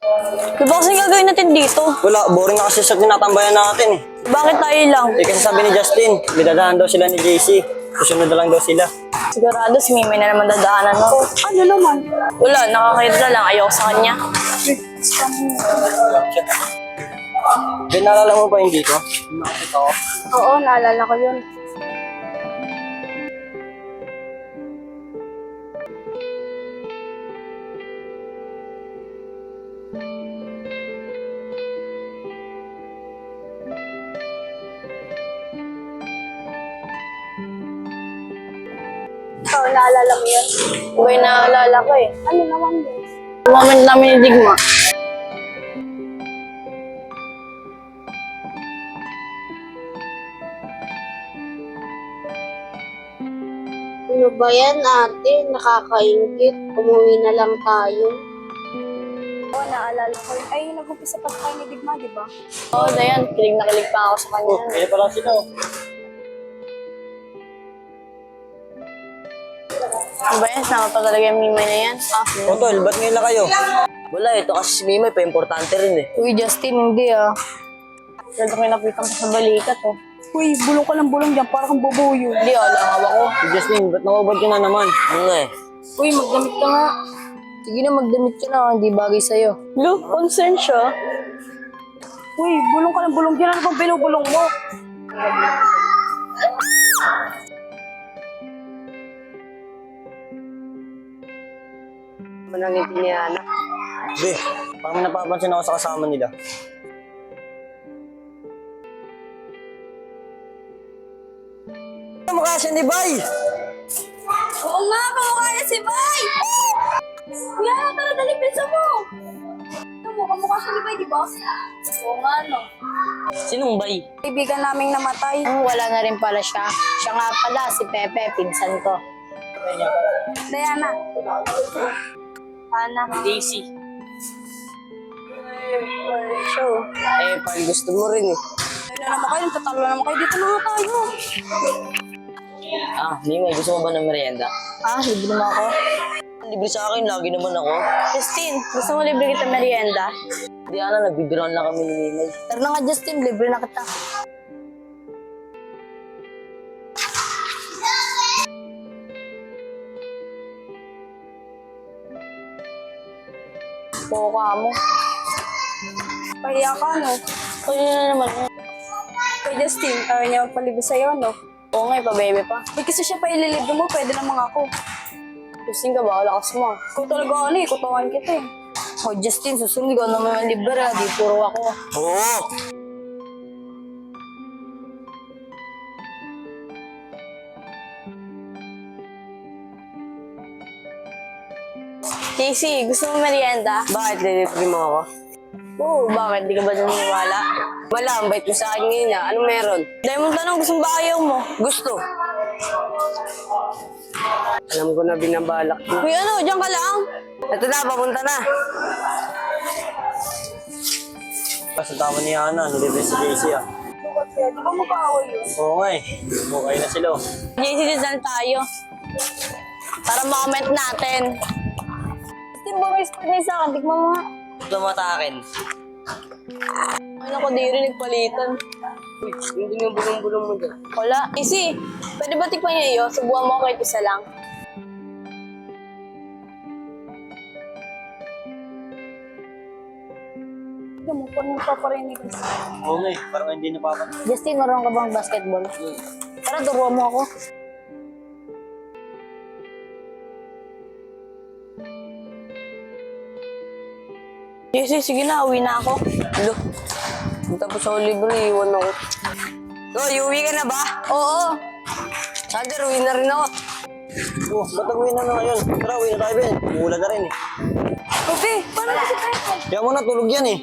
Di ba kasing gagawin natin dito? Wala, boring na kasi sa tinatambayan natin eh. Bakit tayo lang? Eh kasi sabi ni Justin, may dadaan daw sila ni JC. Susunod na lang daw sila. Sigurado si Mimi na naman dadaanan mo. Ano naman? Wala, nakakita na lang. Ayoko sa kanya. Ben, naalala mo ba yung dito? Nakakita ko. Oo, naalala ko yun. Ikaw, naalala mo yun? Iba yung naalala ko eh. Ano naman yun? Yung moment namin ni Digma. Ano ba yan, ate? Nakakaingit. Umuwi na lang tayo. Oo, naalala ko yun. Ay, nag-umpisa pa tayo ni Digma, di ba? Oo, Dayan. Kilig na kilig pa ako sa kanya. Kaya pala sila oh. Ano ba yan? Sama pa talaga yung Mimi na yan. Tol, ba't ngayon na kayo? Wala, ito kasi si Mimay pa importante rin eh. Uy, Justin, hindi ah. Ganda ko yung napitan ko sa balikat oh. Uy, bulong ka ng bulong dyan. Para kang bubuyo. Hindi, wala nga ako. Si Justin, ba't nakubad ka na naman? Ano nga eh? Uy, magdamit ka nga. Sige na, magdamit ka na. Hindi bagay sa'yo. Lo, concern siya. Uy, bulong ka ng bulong dyan. Ano bang binubulong mo? Manangiti niya, anak. Be, parang may napapansin ako sa kasama nila. Mukha siya ni Bay! Oo nga, kamukha niya si Bay! Kuya, tara dali, pinsa mo! Kamukha siya ni Bay, di ba? Oo nga, no. Sinong bay? Kaibigan naming namatay. Wala na rin pala siya. Siya nga pala, si Pepe, pinsan ko. Diana. Ana. Daisy. Show. Eh, pag gusto mo rin eh. Ayun na naman kayo, nagtatalo na naman kayo. Dito na nga tayo. Ah, Mimay, gusto mo ba ng merienda? Ah, libre mo ako. Libre sa akin, lagi naman ako. Justin, gusto mo libre kita merienda? Di Ana, nagbibiroan lang kami ni Mimay. Tara na nga, Justin, libre na kita. Poka mo. Pahiya ka, no? Kaya na naman. Kay Justin, ayaw niya magpalibre sa'yo, no? Oo nga, pa-baby pa. Uy, kasi siya pa ililibre mo, pwede namang ako. Justin ka ba? Lakas mo. Kung talaga ano eh, kutawan kita eh. Oh, Justin, susunod ko naman yung libre. Di puro ako. Oo! Casey, gusto mo merienda? Bakit nilibre mo ako? Oo, bakit? Di ka ba naniniwala? Wala, ang bait mo sa akin ngayon ah. Anong meron? Dahil mong tanong, gusto mo ba ayaw mo? Gusto. Alam ko na binabalak mo. Uy, ano? Diyan ka lang? Ito na, papunta na. Kasi tama ni Ana, nilibre si JC ah. Bakit kaya? Di ba mag-aaway yun? Oo nga eh. Okay na sila oh. JC, dyan tayo. Para ma-comment natin. Justin, bumis pa niya sa akin. Tignan mo nga. Tumata akin. Ay, naku, di rin nagpalitan. Uy, hindi nga bulong-bulong mo dyan. Wala. JC, pwede ba tikman niya iyo? Subuhan mo kahit isa lang. Tignan mo, paano paparinig ka sa Oo nga eh, parang hindi napapansin. Justin, marunong ka bang basketball? Tara, turuan mo ako. JC, sige na, uwi na ako. Hello? Tapos ako libre, iwan ako. Uy, uwi ka na ba? Oo. Sander, uwi na rin ako. Oh, ba't nag-uwi na ngayon? Tara, uwi na tayo, Ben. Mula na rin eh. Okay, paano na si Pepe? Kaya mo na, tulog yan eh.